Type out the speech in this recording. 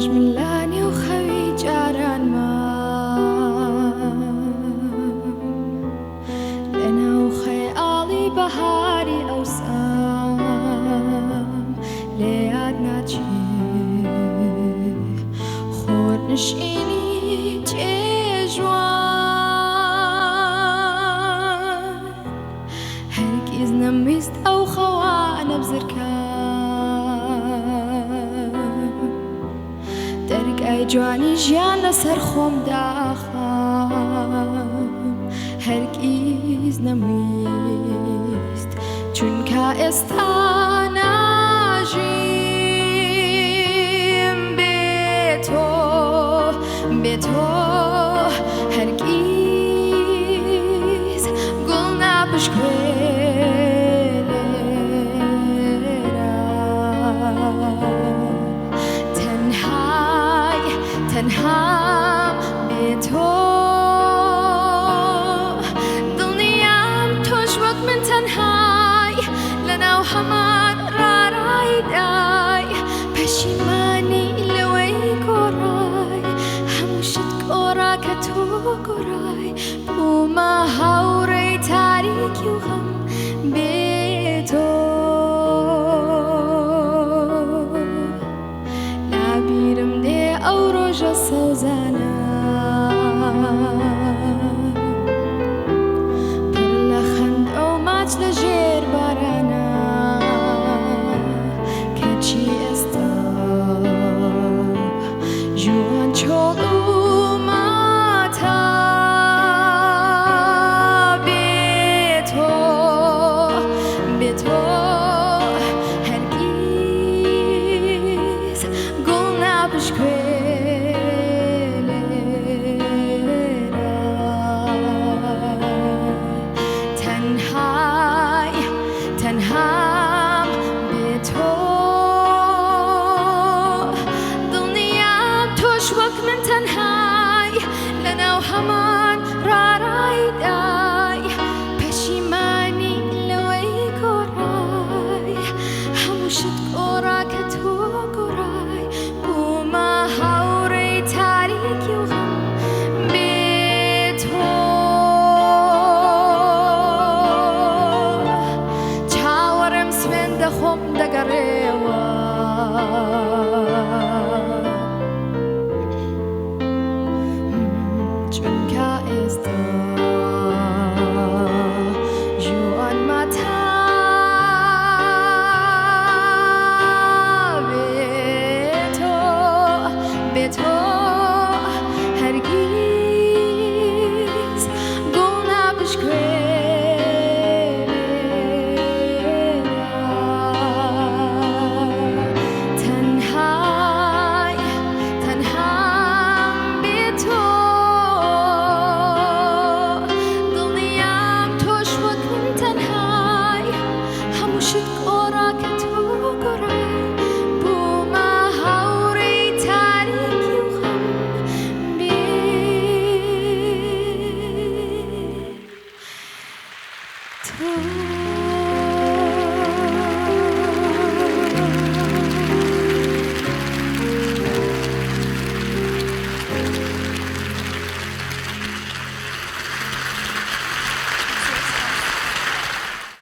ملانی و خوی جاران ما لنا و خیالی بهاری اوسام لیاد ناچی خود نشینی تجوان هرگز نمیست او خوان بزرکان درگای جوانی جیان لسر خوم داخم هرگز نمیست چون که استاناجیم به تو هرگز گل تنها به تو دنیام توش وقت من تنهای لنا و همان رای دای پشیمانی لوی گرای هموشت گرا که تو گرای بوما هوری تاریکی و غم به تو نبیرم ده او روژا سوزانا پر لخند او ماچ لجیر بارانا که چی استا جوان چول او ماتا به تو هرگز گل تنها به تو دنیام توش وقت من تنهای لنا و همان رای دای